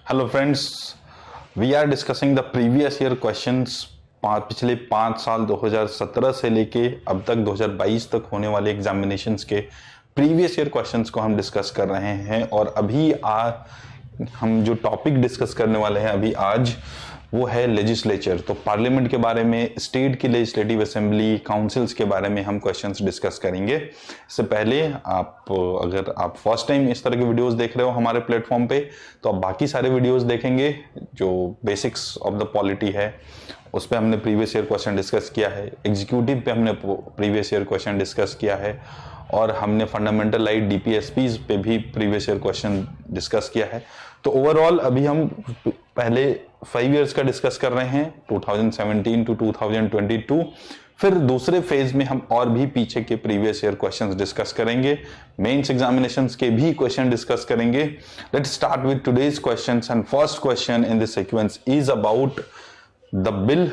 Hello friends, we are discussing the previous year questions. पिछले 5 साल 2017 से लेके अब तक 2022 तक होने वाले एग्जामिनेशंस के प्रीवियस ईयर क्वेश्चंस को हम डिस्कस कर रहे हैं। और अभी हम जो टॉपिक डिस्कस करने वाले हैं अभी आज वो है लेजिस्लेचर। तो पार्लियामेंट के बारे में, स्टेट की लेजिस्लेटिव असेंबली, काउंसिल्स के बारे में हम क्वेश्चंस डिस्कस करेंगे। इससे पहले अगर आप फर्स्ट टाइम इस तरह के वीडियोस देख रहे हो हमारे प्लेटफॉर्म पे, तो आप बाकी सारे वीडियोस देखेंगे जो बेसिक्स ऑफ द पॉलिटी है, उस पर हमने प्रीवियस ईयर क्वेश्चन डिस्कस किया है। एग्जीक्यूटिव पे हमने प्रीवियस ईयर क्वेश्चन डिस्कस किया है और हमने फंडामेंटल राइट डीपीएसपीज पे भी प्रीवियस ईयर क्वेश्चन डिस्कस किया है। तो ओवरऑल अभी हम पहले 5 इयर्स का डिस्कस कर रहे हैं, 2017 टू 2022। फिर दूसरे फेज में हम और भी पीछे के प्रीवियस ईयर क्वेश्चंस डिस्कस करेंगे, मेंस एग्जामिनेशंस के भी क्वेश्चन डिस्कस करेंगे। Let's start with today's questions and first question in this sequence is about the bill,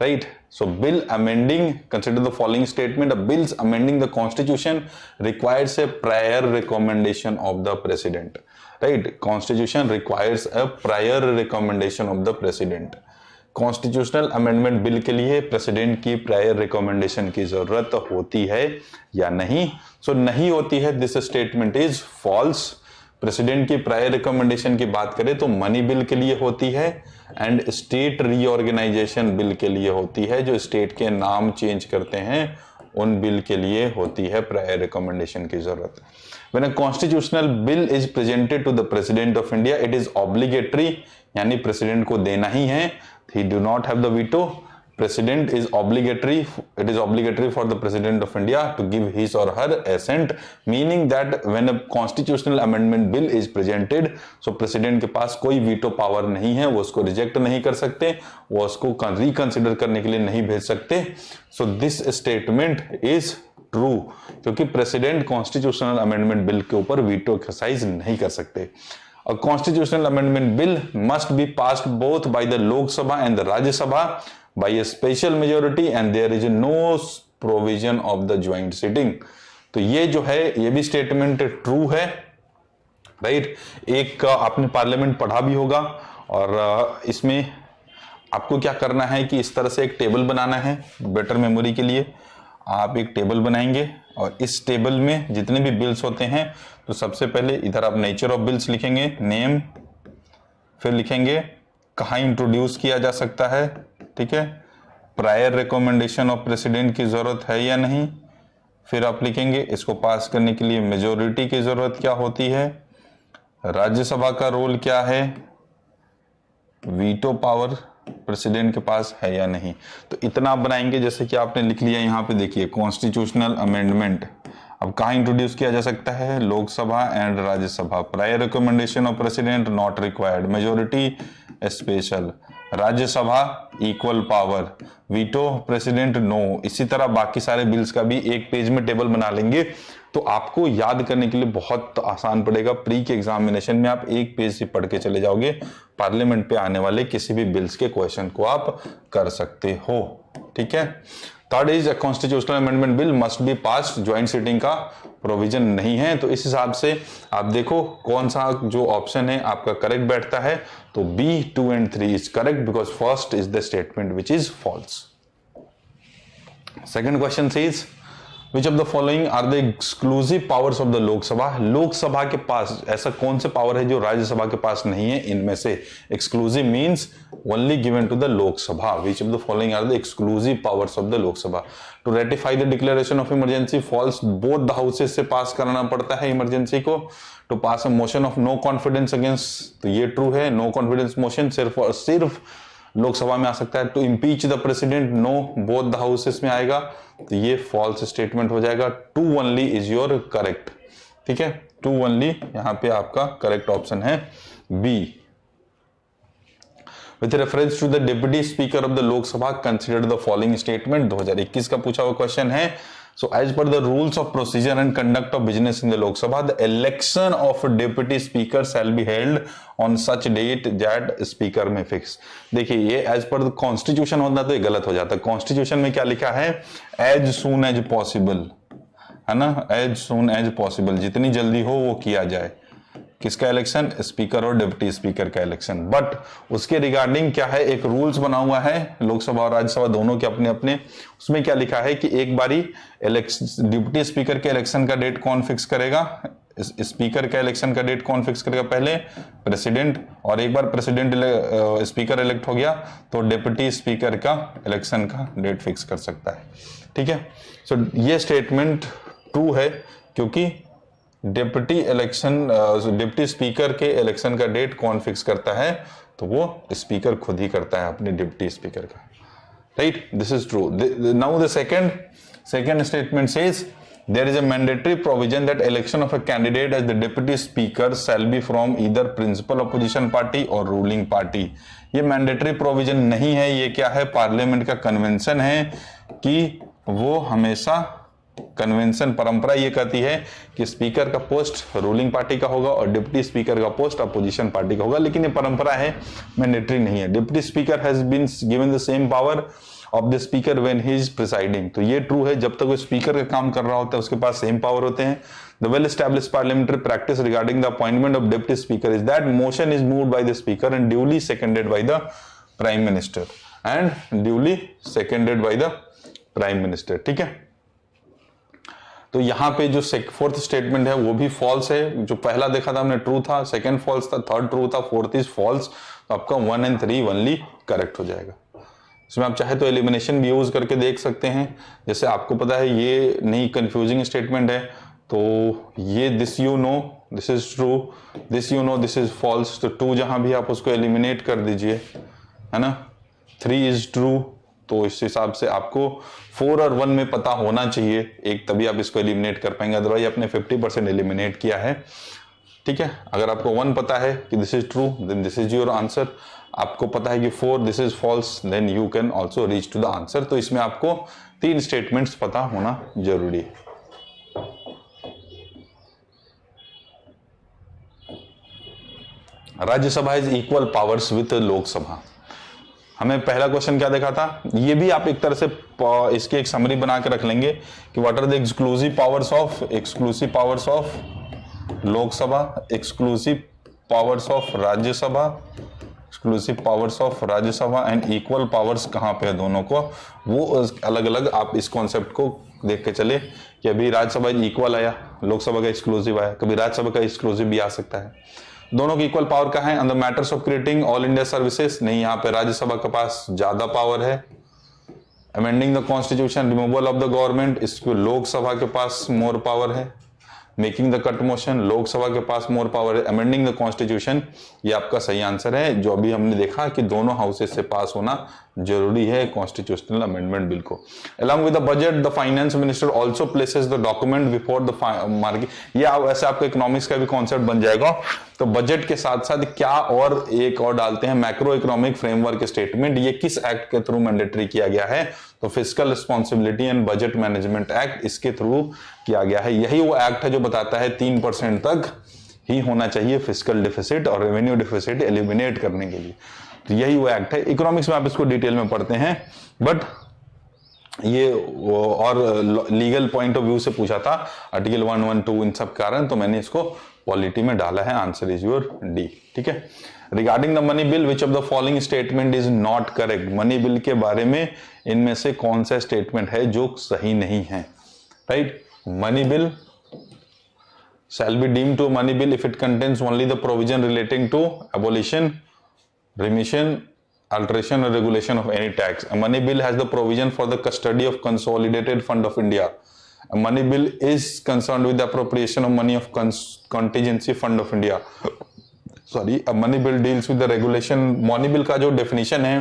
right? So bill amending, consider the following statement: a bills amending the constitution requires a prior recommendation of the president, right? Constitution requires a prior recommendation of the president. Constitutional amendment bill के लिए president की prior recommendation की जरूरत होती है या नहीं? सो नहीं होती है। This statement is false. President की प्रायर रिकमेंडेशन की बात करें तो मनी बिल के लिए होती है एंड स्टेट रीऑर्गेनाइजेशन बिल के लिए होती है, जो स्टेट के नाम चेंज करते हैं उन बिल के लिए होती है प्रायर रिकमेंडेशन की जरूरत। When a constitutional bill is presented to the president of India it is obligatory, यानी प्रेसिडेंट को देना ही है। He do not have the veto. President is obligatory. It is obligatory for the President of India to give his or her assent, meaning that when a constitutional amendment bill is presented, so President के पास कोई veto power नहीं है, वो उसको reject नहीं कर सकते, वो उसको reconsider करने के लिए नहीं भेज सकते। So this statement is true, क्योंकि President constitutional amendment bill के ऊपर veto exercise नहीं कर सकते। A constitutional amendment bill must be passed both by the Lok Sabha and the Rajya Sabha by a special majority and there is no provision of the joint sitting। तो ये जो है ये भी statement true है, right? एक आपने parliament पढ़ा भी होगा और इसमें आपको क्या करना है कि इस तरह से एक टेबल बनाना है। बेटर मेमोरी के लिए आप एक टेबल बनाएंगे और इस टेबल में जितने भी बिल्स होते हैं, तो सबसे पहले इधर आप नेचर ऑफ बिल्स लिखेंगे, नेम, फिर लिखेंगे कहाँ इंट्रोड्यूस किया जा सकता है, ठीक है, प्रायर रिकमेंडेशन ऑफ प्रेसिडेंट की जरूरत है या नहीं, फिर आप लिखेंगे इसको पास करने के लिए मेजोरिटी की जरूरत क्या होती है, राज्यसभा का रोल क्या है, वीटो पावर प्रेसिडेंट के पास है या नहीं। तो इतना आप बनाएंगे। जैसे कि आपने लिख लिया यहाँ पे, देखिए कॉन्स्टिट्यूशनल अमेंडमेंट अब कहाँ इंट्रोड्यूस किया जा सकता है, Lok Sabha and Rajya Sabha. Prior recommendation of president not required, majority special, Rajya Sabha equal power, veto president no. इसी तरह बाकी सारे बिल्स का भी एक पेज में टेबल बना लेंगे, तो आपको याद करने के लिए बहुत आसान पड़ेगा। प्री के एग्जामिनेशन में आप एक पेज से पढ़ के चले जाओगे, पार्लियामेंट पे आने वाले किसी भी बिल्स के क्वेश्चन को आप कर सकते हो, ठीक है। Third is, constitutional amendment bill must be passed, joint sitting का प्रोविजन नहीं है। तो इस हिसाब से आप देखो कौन सा जो ऑप्शन है आपका करेक्ट बैठता है। तो B 2 and 3 is correct because first is the statement which is false. Second question is, Which of the following are the exclusive powers of the Lok Sabha? Lok Sabha के पास ऐसा कौन से पावर है जो राज्यसभा के पास नहीं है? इनमें से exclusive means only given to the Lok Sabha. Which of the following are the exclusive powers of the Lok Sabha? To ratify the declaration of emergency falls, both the houses से पास कराना पड़ता है इमरजेंसी को। To pass a motion of no confidence against, तो ये true है, no confidence motion सिर्फ और सिर्फ लोकसभा में आ सकता है। To impeach the president, no, both the houses में आएगा, तो ये फॉल्स स्टेटमेंट हो जाएगा। Two only is your correct, ठीक है, टू ओनली यहां पे आपका करेक्ट ऑप्शन है B. With reference to the deputy speaker of the Lok Sabha consider the following statement. 2021 का पूछा हुआ क्वेश्चन है। So as per the rules of procedure and conduct of business in the Lok Sabha, the election of deputy speaker shall be held on such date that speaker may fix। देखिए ये as per the constitution होता तो ये गलत हो जाता है। Constitution में क्या लिखा है, as soon as possible, है ना, as soon as possible, जितनी जल्दी हो वो किया जाए। किसका इलेक्शन? स्पीकर और डिप्टी स्पीकर का इलेक्शन। बट उसके रिगार्डिंग क्या है, एक रूल्स बना हुआ है लोकसभा और राज्यसभा दोनों के अपने अपने। उसमें क्या लिखा है कि एक बारी डिप्टी स्पीकर के इलेक्शन का डेट कौन फिक्स करेगा? स्पीकर का इलेक्शन का डेट कौन फिक्स करेगा? पहले प्रेसिडेंट, और एक बार प्रेसिडेंट स्पीकर इलेक्ट हो गया तो डिप्टी स्पीकर का इलेक्शन का डेट फिक्स कर सकता है। ठीक है, सो ये स्टेटमेंट ट्रू है क्योंकि डिप्टी स्पीकर के इलेक्शन का डेट कौन फिक्स करता है? तो वो स्पीकर खुद ही करता है अपने डिप्टी स्पीकर का। Right, this is true. Now the second statement says there is a mandatory provision that election of a candidate as the deputy speaker shall be from either principal opposition party or ruling party। ये mandatory provision नहीं है, ये क्या है? Parliament का convention है कि वो हमेशा कन्वेंशन परंपरा ये कहती है कि स्पीकर का पोस्ट रूलिंग पार्टी का होगा और डिप्टी स्पीकर का पोस्ट अपोजिशन पार्टी का होगा, लेकिन ये परंपरा है, मैंडेटरी नहीं है। Deputy speaker has been given the same power of the speaker when he is presiding. तो ये ट्रू है, जब तक वो स्पीकर का काम कर रहा होता है उसके पास सेम पावर होते हैं। The well established parliamentary practice regarding the appointment of deputy speaker is that motion is moved by the speaker and duly seconded by the prime minister ठीक है, तो यहाँ पे जो फोर्थ स्टेटमेंट है वो भी फॉल्स है। जो पहला देखा था हमने ट्रू था, सेकंड फॉल्स था, थर्ड ट्रू था, फोर्थ इज फॉल्स। तो आपका 1 और 3 ओनली करेक्ट हो जाएगा। इसमें आप चाहे तो एलिमिनेशन भी यूज करके देख सकते हैं। जैसे आपको पता है ये नहीं कंफ्यूजिंग स्टेटमेंट है, तो ये this you know this is true, this you know this is false, तो 2 जहां भी आप उसको एलिमिनेट कर दीजिए, है ना। 3 इज ट्रू, तो इस हिसाब से आपको 4 और 1 में पता होना चाहिए एक, तभी आप इसको एलिमिनेट कर पाएंगे, अदरवाइज आपने 50% एलिमिनेट किया है। ठीक है, अगर आपको 1 पता है कि this is true then this is your answer, आपको पता है कि 4 this is false then you can also reach to the answer. तो इसमें आपको 3 स्टेटमेंट्स पता होना जरूरी है। Rajya Sabha is equal powers with Lok Sabha. हमें पहला क्वेश्चन क्या देखा था, ये भी आप एक तरह से इसकी एक समरी बना के रख लेंगे कि what are the exclusive powers of Lok Sabha, exclusive powers of Rajya Sabha, exclusive powers of Rajya Sabha and equal powers कहां पे है दोनों को, वो अलग अलग आप इस कॉन्सेप्ट को देख के चले कि अभी राज्यसभा इक्वल आया, लोकसभा का एक्सक्लूसिव आया, कभी राज्यसभा का एक्सक्लूसिव भी आ सकता है। दोनों की इक्वल पावर कहां है? On the matters of creating all India services, नहीं, यहाँ पे राज्यसभा के पास ज्यादा पावर है। Amending the constitution, removal of the government, इसको लोकसभा के पास मोर पावर है। Making the cut motion, Lok Sabha के पास मोर पावर है। अमेंडिंग द कॉन्स्टिट्यूशन, ये आपका सही आंसर है, जो अभी हमने देखा कि दोनों हाउसेस से पास होना जरूरी है कॉन्स्टिट्यूशनल अमेंडमेंट बिल को। Along with the budget the finance minister also places the document before the market. ये ऐसे आपका इकोनॉमिक्स का भी कॉन्सेप्ट बन जाएगा। तो बजट के साथ साथ क्या और एक और डालते हैं, मैक्रो इकोनॉमिक फ्रेमवर्क स्टेटमेंट। ये किस एक्ट के थ्रू मैंडेटरी किया गया है? तो fiscal responsibility and budget management act, इसके थ्रू किया गया है। यही वो एक्ट है जो बताता है 3% तक ही होना चाहिए फिस्कल डिफिसिट और रेवेन्यू डिफिसिट एलिमिनेट करने के लिए। तो यही वो एक्ट है। इकोनॉमिक्स में आप इसको डिटेल में पढ़ते हैं, बट ये और लीगल पॉइंट ऑफ व्यू से पूछा था आर्टिकल 112 इन सब कारण, तो मैंने इसको पॉलिटी में डाला है। Answer is your D. ठीक है, regarding the money bill which of the following statement is not correct. Money bill के बारे में इनमें से कौन सा स्टेटमेंट है जो सही नहीं है? Right, money bill shall be deemed to a money bill if it contains only the provision relating to abolition, remission, alteration or regulation of any tax. A money bill has the provision for the custody of consolidated fund of India. A money bill is concerned with the appropriation of money of contingency fund of India. Sorry, अब money bill deals with the regulation. Money bill का जो definition है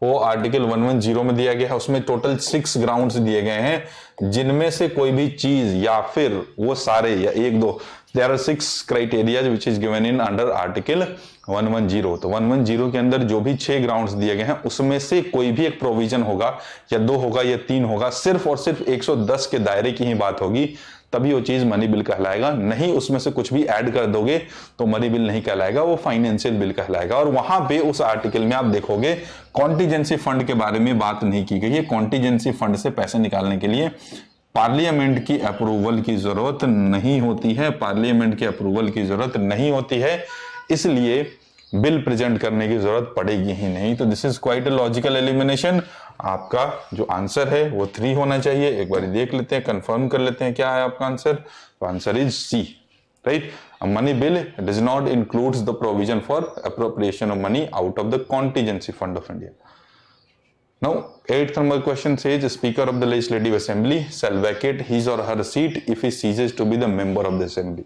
वो article 110 में दिया गया है। उसमें टोटल 6 ग्राउंड्स दिए गए हैं, जिनमें से कोई भी चीज या फिर वो सारे या 1-2, there are 6 criterias which is given in under article 110। तो 110 के अंदर जो भी 6 ग्राउंड्स दिए गए हैं उसमें से कोई भी एक प्रोविजन होगा, या 2 होगा या 3 होगा, सिर्फ और सिर्फ 110 के दायरे की ही बात होगी, तभी वो चीज मनी बिल कहलाएगा। नहीं उसमें से कुछ भी ऐड कर दोगे तो मनी बिल नहीं कहलाएगा, वो फाइनेंशियल बिल कहलाएगा। और वहां पे उस आर्टिकल में आप देखोगे कॉन्टीजेंसी फंड के बारे में बात नहीं की गई है। कॉन्टीजेंसी फंड से पैसे निकालने के लिए पार्लियामेंट की अप्रूवल की जरूरत नहीं होती है, पार्लियामेंट की अप्रूवल की जरूरत नहीं होती है, इसलिए बिल प्रेजेंट करने की जरूरत पड़ेगी ही नहीं। तो this is quite a logical elimination. आपका जो आंसर है वो 3 होना चाहिए। एक बार देख लेते हैं, कंफर्म कर लेते हैं क्या है आपका आंसर। तो answer is C, right. A money bill does not includes the provision for appropriation of money out of the contingency fund of India. Now, 8th number question says, Speaker of the Legislative Assembly shall vacate his or her seat if he ceases to be the member of the Assembly.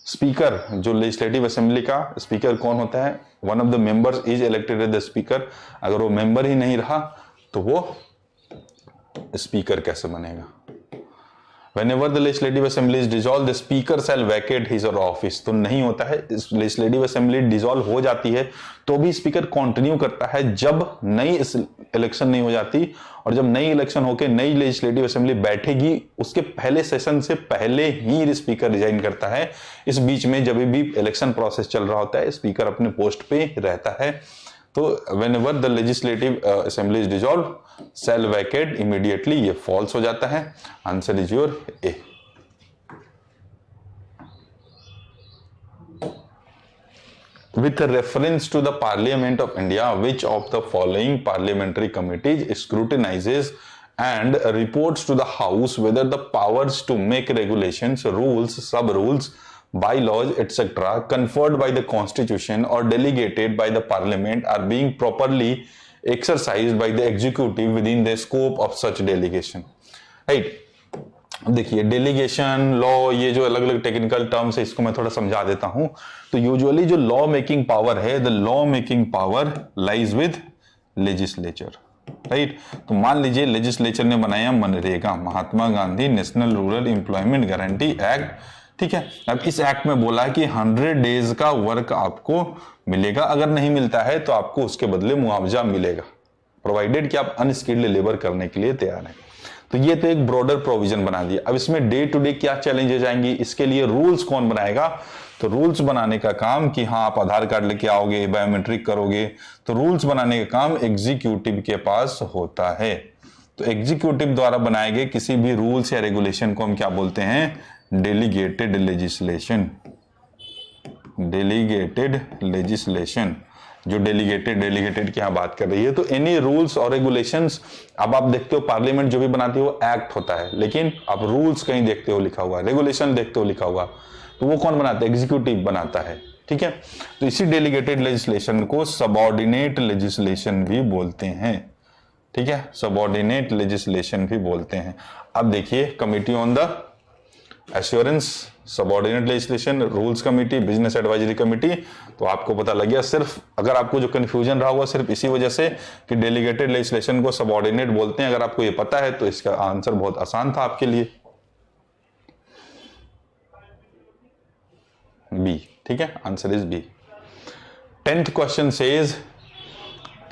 Speaker, जो legislative assembly का speaker कौन होता है, one of the members is elected as the speaker. अगर वो member ही नहीं रहा तो वो स्पीकर कैसे बनेगा। Whenever the legislative assembly is dissolved, the speaker shall vacate his or office। तो नहीं होता है, लेजिस्लेटिव असेंबली डिसॉल्व हो जाती है तो भी स्पीकर कंटिन्यू करता है जब नई इलेक्शन नहीं हो जाती, और जब नई इलेक्शन होकर नई लेजिस्लेटिव असेंबली बैठेगी उसके पहले सेशन से पहले ही स्पीकर रिजाइन करता है। इस बीच में जब भी इलेक्शन प्रोसेस चल रहा होता है स्पीकर अपने पोस्ट पे रहता है। तो whenever the legislative assembly is dissolved, shall vacate immediately, ये false हो जाता है। Answer is your A. With reference to the Parliament of India, which of the following parliamentary committees scrutinizes and reports to the House whether the powers to make regulations, rules, sub-rules, bylaws, etc. conferred by the Constitution or delegated by the Parliament are being properly exercised by the executive within the scope of such delegation, right? देखिए delegation, law, ये जो अलग अलग technical terms है इसको मैं थोड़ा समझा देता हूं। तो यूजुअली जो लॉ मेकिंग पावर है, the law making power lies with legislature, right. तो मान लीजिए लेजिस्लेचर ने बनाया MNREGA, Mahatma Gandhi national rural employment guarantee act, ठीक है। अब इस एक्ट में बोला कि 100 डेज का वर्क आपको मिलेगा, अगर नहीं मिलता है तो आपको उसके बदले मुआवजा मिलेगा, प्रोवाइडेड कि आप अनस्किल्ड लेबर करने के लिए तैयार हैं। तो ये तो एक ब्रॉडर प्रोविजन बना दिया। अब इसमें डे टू डे क्या चैलेंजेस आएंगी, इसके लिए रूल्स कौन बनाएगा। तो रूल्स बनाने का काम कि हाँ आप आधार कार्ड लेके आओगे, बायोमेट्रिक करोगे, तो रूल्स बनाने का काम एग्जीक्यूटिव के पास होता है। तो एग्जीक्यूटिव द्वारा बनाए गए किसी भी रूल्स या रेगुलेशन को हम क्या बोलते हैं, डेलीगेटेड लेजिस्लेशन। डेलीगेटेड लेजिस्लेशन, जो डेलीगेटेड की यहाँ बात कर रही है। तो एनी रूल्स और रेगुलेशंस, अब आप देखते हो पार्लियामेंट जो भी बनाती है वो एक्ट होता है, लेकिन आप रूल्स कहीं देखते हो लिखा हुआ, रेगुलेशन देखते हो लिखा हुआ, तो वो कौन बनाता है, एग्जीक्यूटिव बनाता है, ठीक है। तो इसी डेलीगेटेड लेजिस्लेशन को सबऑर्डिनेट लेजिस्लेशन भी बोलते हैं, ठीक है, सबऑर्डिनेट लेजिस्लेशन भी बोलते हैं। अब देखिए committee on the assurance, subordinate legislation, rules committee, business advisory committee. तो आपको पता लग गया, सिर्फ अगर आपको जो कंफ्यूजन रहा हुआ सिर्फ इसी वजह से कि डेलीगेटेड लेजिस्लेशन को सबऑर्डिनेट बोलते हैं, अगर आपको ये पता है तो इसका आंसर बहुत आसान था आपके लिए, बी, ठीक है, answer is B. 10th question says,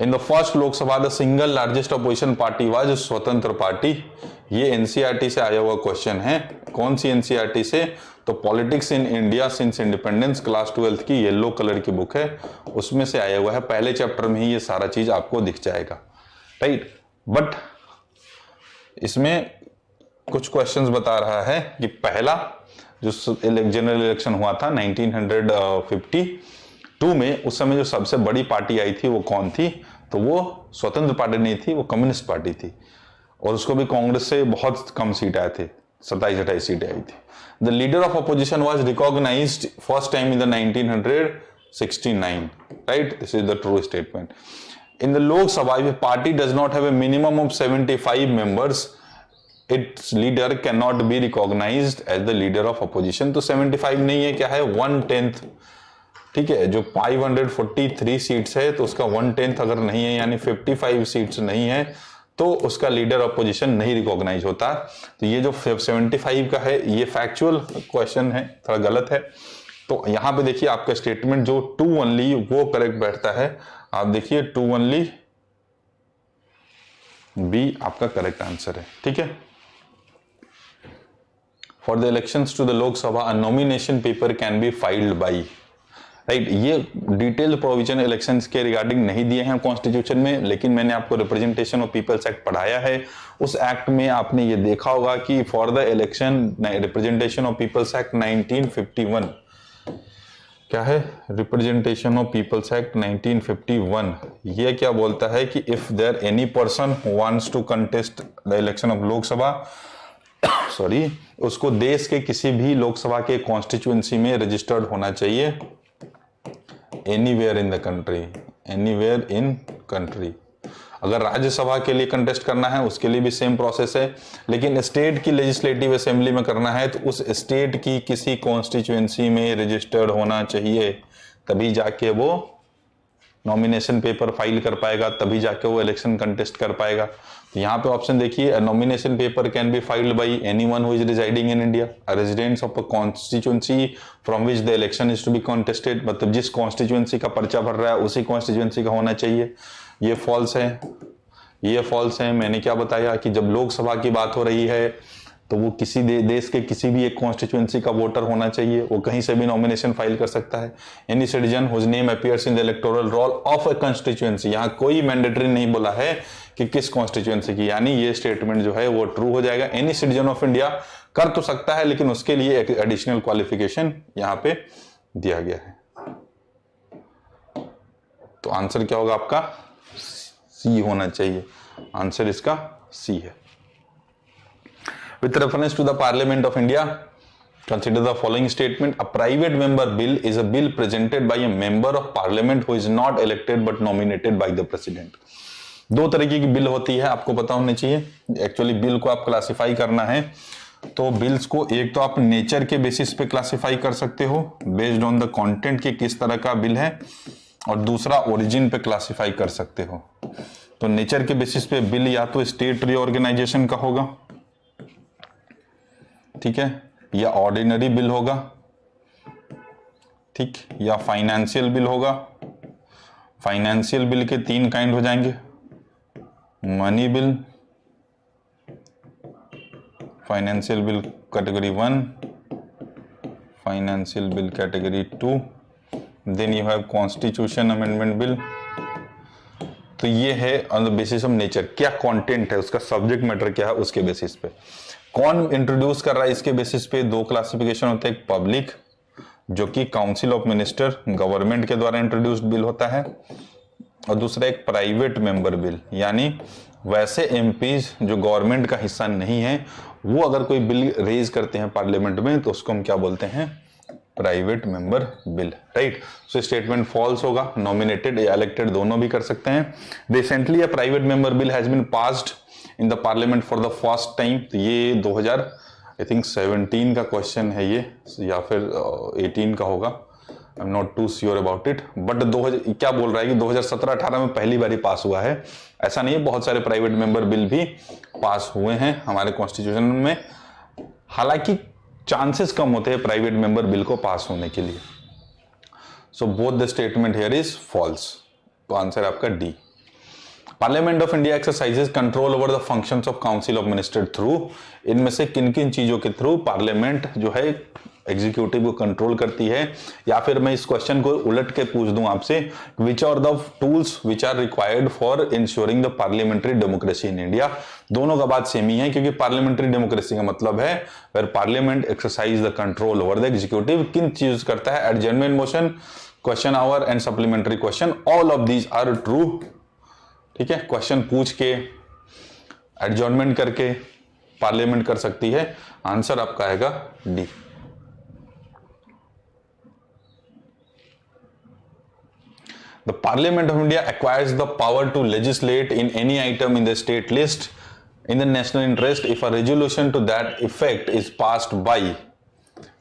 in the first Lok Sabha the single largest opposition party was Swatantra party. ये एनसीईआरटी से आया हुआ क्वेश्चन है। कौन सी एनसीईआरटी से, तो politics in India since independence, class 12 की येलो कलर की बुक है, उसमें से आया हुआ है। पहले चैप्टर में ही ये सारा चीज आपको दिख जाएगा, राइट। बट इसमें कुछ क्वेश्चंस बता रहा है कि पहला जो जनरल इलेक्शन हुआ था 1952 में, उस समय जो सबसे बड़ी पार्टी आई थी वो कौन थी, तो वो स्वतंत्र पार्टी नहीं थी, वो कम्युनिस्ट पार्टी थी, और उसको भी कांग्रेस से बहुत कम सीट आए थे, 27-28 सीटें आई थी। The leader of opposition was recognised first time in the 1969, right, this is the true statement. In the Lok Sabha if party does not have a minimum of 75 members, its leader can not be recognised as the leader of opposition. तो 75 नहीं है, क्या है, 1/10, ठीक है। जो 543 seats है तो उसका 1/10 अगर नहीं है, यानी 55 सीट्स नहीं है, तो उसका लीडर अपोजिशन नहीं रिकॉग्नाइज होता। तो ये जो 75 का है ये फैक्चुअल क्वेश्चन है, थोड़ा गलत है। तो यहां पे देखिए आपका स्टेटमेंट जो 2 ओनली वो करेक्ट बैठता है। आप देखिए 2 ओनली, बी आपका करेक्ट आंसर है, ठीक है। For the elections to the Lok Sabha a nomination paper can be filed by, right. ये डिटेल प्रोविजन इलेक्शंस के रिगार्डिंग नहीं दिए हैं कॉन्स्टिट्यूशन में, लेकिन मैंने आपको रिप्रेजेंटेशन ऑफ पीपल्स एक्ट पढ़ाया है। उस एक्ट में आपने ये देखा होगा कि for the election representation of people's act 1951, क्या है, रिप्रेजेंटेशन ऑफ पीपल्स एक्ट 1951, ये क्या बोलता है कि if there any person wants to contest the election of Lok Sabha sorry, उसको देश के किसी भी लोकसभा के कॉन्स्टिट्यूएंसी में रजिस्टर्ड होना चाहिए, anywhere in the country, anywhere in country. अगर राज्यसभा के लिए कंटेस्ट करना है उसके लिए भी सेम प्रोसेस है, लेकिन स्टेट की लेजिस्लेटिव असेंबली में करना है तो उस स्टेट की किसी कॉन्स्टिट्यूएंसी में रजिस्टर्ड होना चाहिए, तभी जाके वो नॉमिनेशन पेपर फाइल कर पाएगा, तभी जाके वो इलेक्शन कंटेस्ट कर पाएगा। तो यहाँ पे ऑप्शन देखिए, nomination paper can be filed by anyone who is residing in India, residents of a constituency from which the election is to be contested, मतलब जिस कॉन्स्टिट्यूएंसी का पर्चा भर रहा है उसी कॉन्स्टिट्यूएंसी का होना चाहिए। ये फॉल्स है, ये फॉल्स है। मैंने क्या बताया कि जब लोकसभा की बात हो रही है तो वो किसी देश के किसी भी एक कॉन्स्टिट्यूएंसी का वोटर होना चाहिए, वो कहीं से भी नॉमिनेशन फाइल कर सकता है। Any citizen whose name appears in the electoral roll of a constituency, यहाँ कोई मैंडेटरी नहीं बोला है कि किस कॉन्स्टिट्यूएंसी की, यानी ये स्टेटमेंट जो है वो ट्रू हो जाएगा। एनी सिटीजन ऑफ इंडिया कर तो सकता है, लेकिन उसके लिए एक एडिशनल क्वालिफिकेशन यहाँ पे दिया गया है। तो आंसर क्या होगा आपका, सी होना चाहिए। आंसर इसका सी है। With reference to the Parliament of India, consider the following statement. A private member bill is a bill presented by a member of parliament who is not elected but nominated by the president. दो तरीके की bill होती है, आपको पता होना चाहिए। Actually bill को आप क्लासिफाई करना है तो बिल्स को एक तो आप नेचर के बेसिस पे क्लासिफाई कर सकते हो, बेस्ड ऑन द कंटेंट के किस तरह का बिल है, और दूसरा ओरिजिन पे क्लासिफाई कर सकते हो। तो नेचर के बेसिस पे बिल या तो स्टेट रीऑर्गेनाइजेशन का होगा, ठीक है, या ऑर्डिनरी बिल होगा, ठीक, या फाइनेंशियल बिल होगा। फाइनेंशियल बिल के तीन काइंड हो जाएंगे, money bill, financial bill category 1, financial bill category 2, then you have constitution amendment bill. तो ये है on the basis of nature, क्या कंटेंट है उसका, सब्जेक्ट मैटर क्या है, उसके बेसिस पे। कौन इंट्रोड्यूस कर रहा है इसके बेसिस पे, दो क्लासिफिकेशन होते हैं, एक पब्लिक जो कि काउंसिल ऑफ मिनिस्टर गवर्नमेंट के द्वारा इंट्रोड्यूस्ड बिल होता है, और दूसरा एक प्राइवेट मेंबर बिल, यानी वैसे एमपीज जो गवर्नमेंट का हिस्सा नहीं है वो अगर कोई बिल रेज करते हैं पार्लियामेंट में तो उसको हम क्या बोलते हैं, private member bill, right. So statement false होगा, नॉमिनेटेड या इलेक्टेड दोनों भी कर सकते हैं। Recently a private member bill has been passed in the parliament for the first time. तो ये 2017 का क्वेश्चन है ये, या फिर 18 का होगा, I am not too sure about it, but क्या बोल रहा है कि 2017-18 में पहली बार पास हुआ है। ऐसा नहीं है, बहुत सारे प्राइवेट मेंबर बिल भी पास हुए हैं हमारे कॉन्स्टिट्यूशन में, हालांकि चांसेस कम होते हैं प्राइवेट मेंबर बिल को पास होने के लिए। So both the statement here is false. तो आंसर आपका D. Parliament of India exercises control over the functions of council of minister through, इनमें से किन किन चीजों के थ्रू पार्लियामेंट जो है एग्जीक्यूटिव को कंट्रोल करती है, या फिर मैं इस क्वेश्चन को उलट के पूछ दूं आपसे, which are the tools which are required for ensuring the parliamentary democracy in India. दोनों का बात सेम ही है, क्योंकि पार्लियामेंट्री डेमोक्रेसी का मतलब है where parliament exercise the control over the executive. किन चीज करता है, adjournment motion, question hour and supplementary question, all of these are true. ठीक है, क्वेश्चन पूछ के एडजर्नमेंट करके पार्लियामेंट कर सकती है। आंसर आपका आएगा D. The Parliament of India acquires the power to legislate in any item in the state list in the national interest if a resolution to that effect is passed by,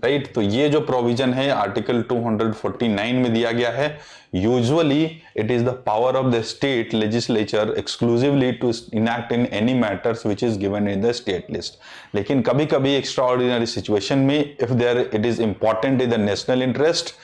right? तो ये जो provision है article 249 में दिया गया है, usually it is the power of the state legislature exclusively to enact in any matters which is given in the state list. लेकिन कभी कभी एक्स्ट्रा ऑर्डिनरी सिचुएशन में if there it is important in the national interest,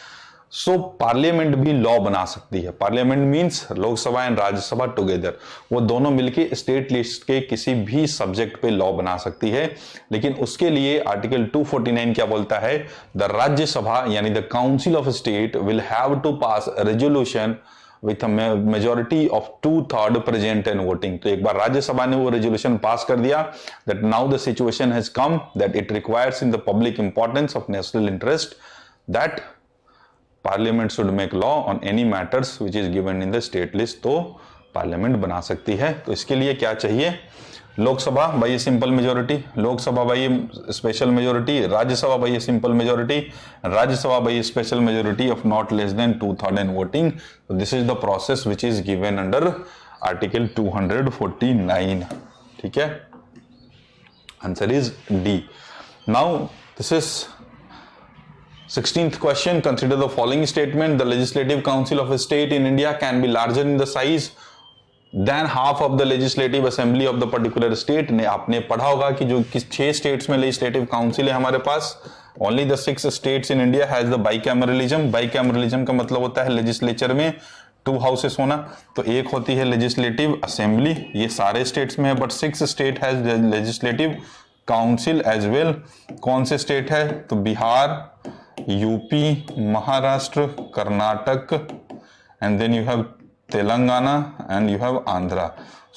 so parliament भी law बना सकती है। Parliament means Lok Sabha and Rajya Sabha together, वो दोनों मिलके स्टेट लिस्ट के किसी भी सब्जेक्ट पे लॉ बना सकती है। लेकिन उसके लिए आर्टिकल 249 क्या बोलता है, द राज्यसभा यानी the council of state will have to pass resolution with majority of 2/3 present and voting. तो एक बार राज्यसभा ने वो रेजोल्यूशन पास कर दिया that now the situation has come that it requires in the public importance of national interest that parliament should make law on any matters which is given in the state list, तो parliament बना सकती है। तो इसके लिए क्या चाहिए, Lok Sabha by a simple majority, Lok Sabha by a special majority, Rajya Sabha by a simple majority, Rajya Sabha by a special majority of not less than 2/3 in voting. So this is the process which is given under article 249. ठीक है, answer is D. Now this is 16th question. Consider the following statement: the Legislative Council of a state in India can be larger in the size than half of the legislative assembly of the particular state. ने आपने पढ़ा होगा कि जो 6 states में legislative council है हमारे पास, only the 6 states in India has the bicameralism. Bicameralism का मतलब होता है लेजिस्लेचर में 2 हाउसेस होना। तो एक होती है लेजिस्लेटिव असेंबली, ये सारे स्टेट्स में है, but 6 state has legislative council as well. कौन से स्टेट है, तो Bihar, UP, Maharashtra, Karnataka, and then you have Telangana and you have Andhra.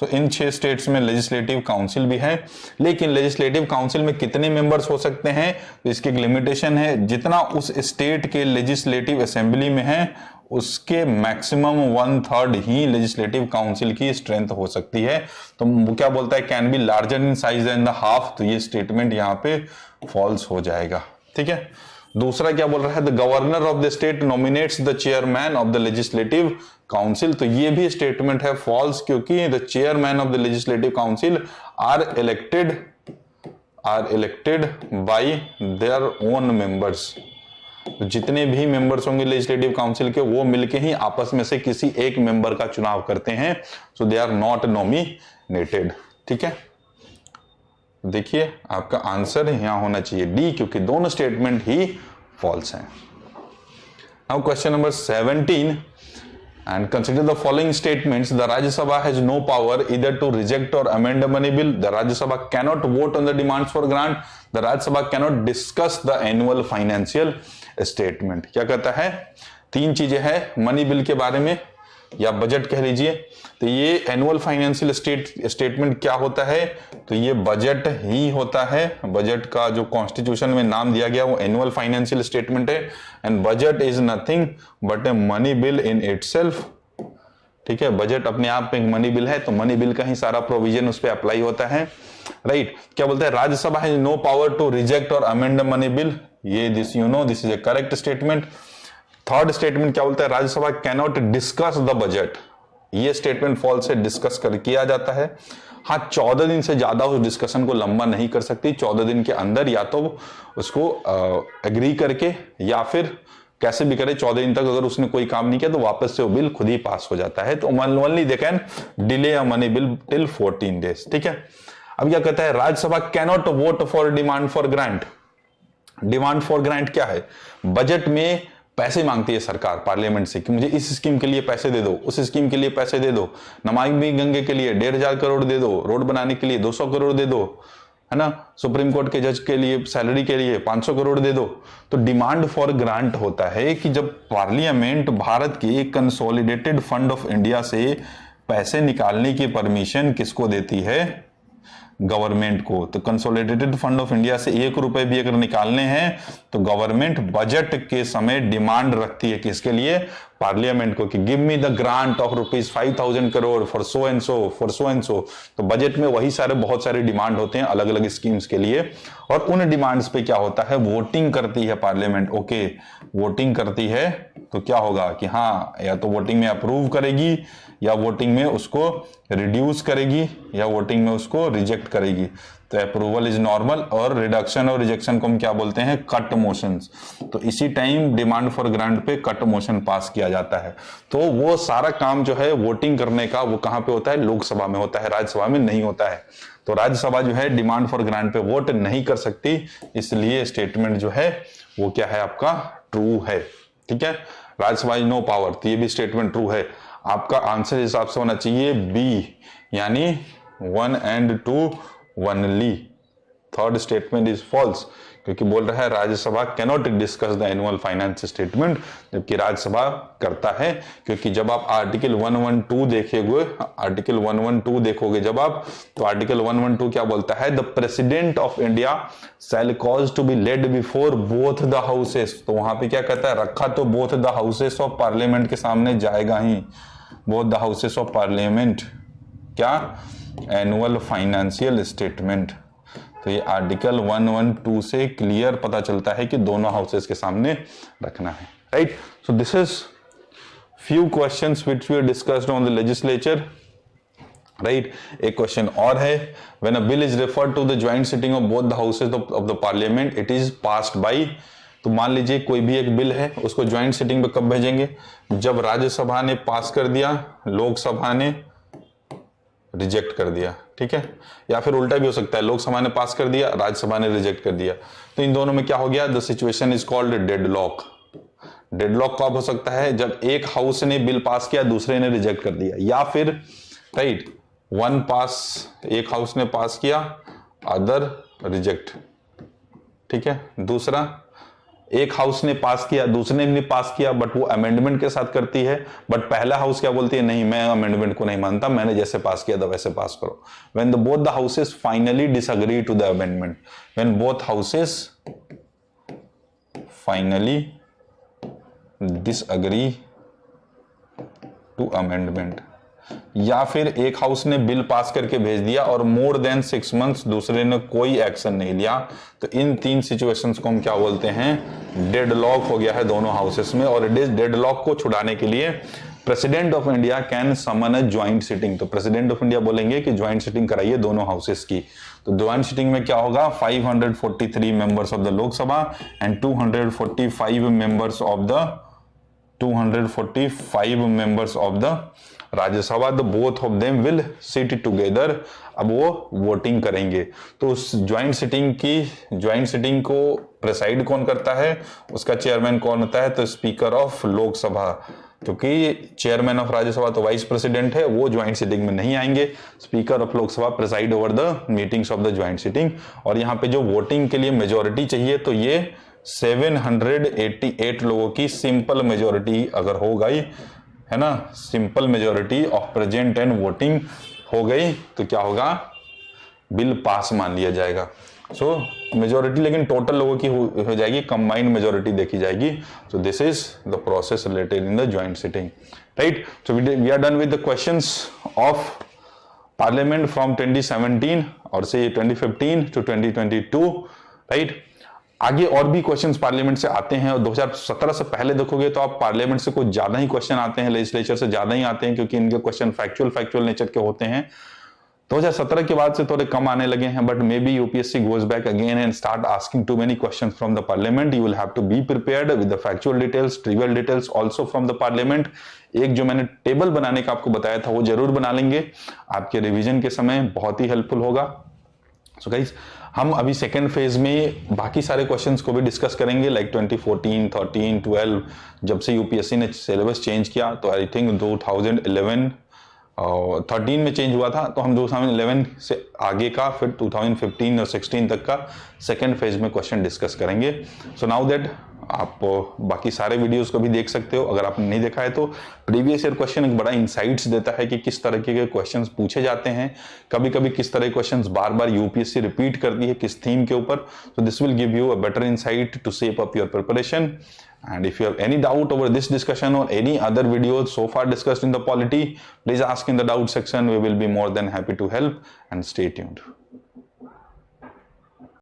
So in 6 states में लेजिस्लेटिव काउंसिल भी है। लेकिन लेजिस्लेटिव काउंसिल में कितने मेंबर्स हो सकते हैं, तो इसकी एक लिमिटेशन है, जितना उस स्टेट के लेजिस्लेटिव असेंबली में है उसके मैक्सिमम 1/3 ही लेजिस्लेटिव काउंसिल की स्ट्रेंथ हो सकती है। तो वो क्या बोलता है, can be larger in size than the half, तो ये स्टेटमेंट यहाँ पे फॉल्स हो जाएगा। ठीक है, दूसरा क्या बोल रहा है, the governor of the state nominates the chairman of the legislative council. तो ये भी स्टेटमेंट है फॉल्स, क्योंकि the chairman of the legislative council are elected by their own members. तो जितने भी मेंबर्स होंगे लेजिस्लेटिव काउंसिल के, वो मिलके ही आपस में से किसी एक मेंबर का चुनाव करते हैं। सो दे आर नॉट नॉमिनेटेड। ठीक है, देखिए आपका आंसर यहां होना चाहिए डी, क्योंकि दोनों स्टेटमेंट ही फॉल्स हैं। Now question number 17, and consider the following statements: the Rajya Sabha has no power either to reject or amend a money bill. The Rajya Sabha cannot vote on the demands for grant. The Rajya Sabha cannot discuss the annual financial statement. क्या कहता है, 3 चीजें हैं money bill के बारे में, या budget कह लीजिए। तो ये एनुअल फाइनेंशियल स्टेटमेंट क्या होता है, तो ये बजट ही होता है। बजट का जो कॉन्स्टिट्यूशन में नाम दिया गया वो एनुअल फाइनेंशियल स्टेटमेंट है। And budget is nothing but a money bill in itself. ठीक है, बजट अपने आप में एक मनी बिल है, तो मनी बिल का ही सारा प्रोविजन उस पर अप्लाई होता है। राइट, क्या बोलता है, Rajya Sabha has no power to reject और अमेंड अ मनी बिल। ये this this is a correct statement. Third statement क्या बोलता है, Rajya Sabha cannot discuss the budget. ये स्टेटमेंट फॉल्स है, डिस्कस कर किया जाता है। हाँ, 14 दिन से ज्यादा उस डिस्कशन को लंबा नहीं कर सकती। 14 दिन के अंदर या तो उसको एग्री करके या फिर कैसे भी करे, 14 दिन तक अगर उसने कोई काम नहीं किया तो वापस से वो बिल खुद ही पास हो जाता है। तो only they can delay a money bill till 14 days. ठीक है, अब क्या कहता है, Rajya Sabha cannot vote for demand for grant. Demand for grant क्या है, बजट में पैसे मांगती है सरकार पार्लियामेंट से कि मुझे इस स्कीम के लिए पैसे दे दो, उस स्कीम के लिए पैसे दे दो, नमामि गंगे के लिए 1,500 करोड़ दे दो, रोड बनाने के लिए 200 करोड़ दे दो, है ना, सुप्रीम कोर्ट के जज के लिए सैलरी के लिए 500 करोड़ दे दो। तो डिमांड फॉर ग्रांट होता है कि जब पार्लियामेंट भारत के कंसोलिडेटेड फंड ऑफ इंडिया से पैसे निकालने की परमिशन किसको देती है, गवर्नमेंट को। तो कंसोलिडेटेड फंड ऑफ इंडिया से 1 रुपए भी अगर निकालने हैं तो गवर्नमेंट बजट के समय डिमांड रखती है किसके लिए, पार्लियामेंट को, कि give me the grant of ₹5,000 crore for so and so, for so and so. तो बजट में वही सारे बहुत सारे डिमांड होते हैं अलग अलग स्कीम्स के लिए, और उन डिमांड्स पे क्या होता है, वोटिंग करती है पार्लियामेंट। ओके, वोटिंग करती है तो क्या होगा कि हाँ, या तो वोटिंग में अप्रूव करेगी, या वोटिंग में उसको रिड्यूस करेगी, या वोटिंग में उसको रिजेक्ट करेगी। तो अप्रूवल इज नॉर्मल, और रिडक्शन और रिजेक्शन को हम क्या बोलते हैं, कट मोशंस। तो इसी टाइम डिमांड फॉर ग्रांट पे कट मोशन पास किया जाता है। तो वो सारा काम जो है वोटिंग करने का, वो कहां पे होता है, लोकसभा में होता है, राज्यसभा में नहीं होता है। तो राज्यसभा जो है डिमांड फॉर ग्रांट पे वोट नहीं कर सकती, इसलिए स्टेटमेंट जो है वो क्या है आपका, ट्रू है। ठीक है, राज्यसभा इज नो पावर, तो ये भी स्टेटमेंट ट्रू है। आपका आंसर हिसाब से होना चाहिए बी, यानी 1 and 2 only. Third statement is false, क्योंकि बोल रहा है Rajya Sabha cannot discuss the annual finance statement, जबकि राज्यसभा करता है। क्योंकि जब आप आर्टिकल 112 देखेंगे, आर्टिकल 112 देखोगे जब आप, तो आर्टिकल 112 क्या बोलता है, the president of India shall cause to be laid before both the houses. तो वहां पे क्या कहता है, रखा तो both the houses of parliament के सामने जाएगा ही, both the houses of parliament, क्या, एनुअल फाइनेंशियल स्टेटमेंट। तो ये आर्टिकल 112 से क्लियर पता चलता है कि दोनों हाउसेस के सामने रखना है, right. So this is few questions which we discussed on the legislature, right. एक क्वेश्चन और है, when a bill is referred to the joint sitting of both the houses of the parliament it is passed by. तो मान लीजिए कोई भी एक bill है, उसको ज्वाइंट सिटिंग पे कब भेजेंगे, जब राज्यसभा ने पास कर दिया, लोकसभा ने रिजेक्ट कर दिया, ठीक है। या फिर उल्टा भी हो सकता है, लोकसभा ने पास कर दिया, राज्यसभा ने रिजेक्ट कर दिया। तो इन दोनों में क्या हो गया, the situation is called deadlock. Deadlock कब हो सकता है, जब एक हाउस ने बिल पास किया, दूसरे ने रिजेक्ट कर दिया, या फिर राइट वन पास, एक हाउस ने पास किया, अदर रिजेक्ट, ठीक है। दूसरा, एक हाउस ने पास किया, दूसरे ने भी पास किया, बट वो अमेंडमेंट के साथ करती है, बट पहला हाउस क्या बोलती है, नहीं मैं अमेंडमेंट को नहीं मानता, मैंने जैसे पास किया था वैसे पास करो। When the both the houses finally disagree to the amendment, when both houses finally disagree to amendment, या फिर एक हाउस ने बिल पास करके भेज दिया और मोर देन 6 months दूसरे ने कोई एक्शन नहीं लिया, तो इन 3 सिचुएशंस को हम क्या बोलते हैं, डेडलॉक हो गया है दोनों हाउसेस में। और डेडलॉक को छुड़ाने के लिए president of India can summon a joint sitting. तो प्रेसिडेंट ऑफ इंडिया बोलेंगे कि ज्वाइंट सिटिंग कराइए दोनों हाउसेस की। तो ज्वाइंट सिटिंग में क्या होगा, 543 members of the Lok Sabha and 245 members of the Rajya Sabha, the both of them will sit together. अब वो वोटिंग करेंगे। तो उस ज्वाइंट सिटिंग को प्रेसाइड कौन करता है, उसका चेयरमैन कौन होता है, तो स्पीकर ऑफ लोकसभा, क्योंकि चेयरमैन ऑफ राज्यसभा तो वाइस प्रेसिडेंट है, वो ज्वाइंट सिटिंग में नहीं आएंगे। Speaker of Lok Sabha preside over the meetings of the joint sitting. और यहाँ पे जो वोटिंग के लिए मेजोरिटी चाहिए, तो ये 788 लोगों की सिंपल मेजोरिटी अगर हो गई है ना, simple majority of present and voting हो गई, तो क्या होगा, बिल पास मान लिया जाएगा। सो मेजोरिटी लेकिन टोटल लोगों की हो जाएगी, कंबाइंड मेजोरिटी देखी जाएगी। So this is the process related in the joint sitting, right. So we are done with the questions of parliament from 2017 और से 2015 टू 2022, राइट। आगे और भी क्वेश्चंस पार्लियामेंट से आते हैं, और 2017 से पहले देखोगे तो आप पार्लियामेंट से कुछ ज्यादा ही क्वेश्चन आते हैं, लेजिस्लेचर से ज्यादा ही आते हैं, क्योंकि इनके क्वेश्चन फैक्चुअल नेचर के होते हैं। 2017 के बाद से थोड़े कम आने लगे हैं, but may be UPSC goes back again and start asking too many questions from the parliament. You will have to be prepared with the factual details, trivial details also from the parliament. एक जो मैंने table बनाने का आपको बताया था वो जरूर बना लेंगे, आपके रिवीजन के समय बहुत ही हेल्पफुल होगा। सो गाइस, हम अभी सेकेंड फेज में बाकी सारे क्वेश्चंस को भी डिस्कस करेंगे, लाइक 2014, 13, 12 जब से यूपीएससी ने सिलेबस चेंज किया, तो आई थिंक 2011 13 में चेंज हुआ था, तो हम 2011 से आगे का, फिर 2015 और 16 तक का सेकेंड फेज में क्वेश्चन डिस्कस करेंगे। सो नाउ दैट आप बाकी सारे वीडियोस को भी देख सकते हो, अगर आपने नहीं देखा है तो। प्रीवियस ईयर क्वेश्चन एक बड़ा इंसाइट्स देता है कि किस तरह के क्वेश्चंस पूछे जाते हैं, कभी कभी किस तरह के क्वेश्चंस बार बार यूपीएससी रिपीट करती है किस थीम के ऊपर। So this will give you a better insight to shape up your preparation. And if you have any doubt over this discussion or any other videos so far discussed in the polity, please ask in the doubt section. We will be more than happy to help, and stay tuned.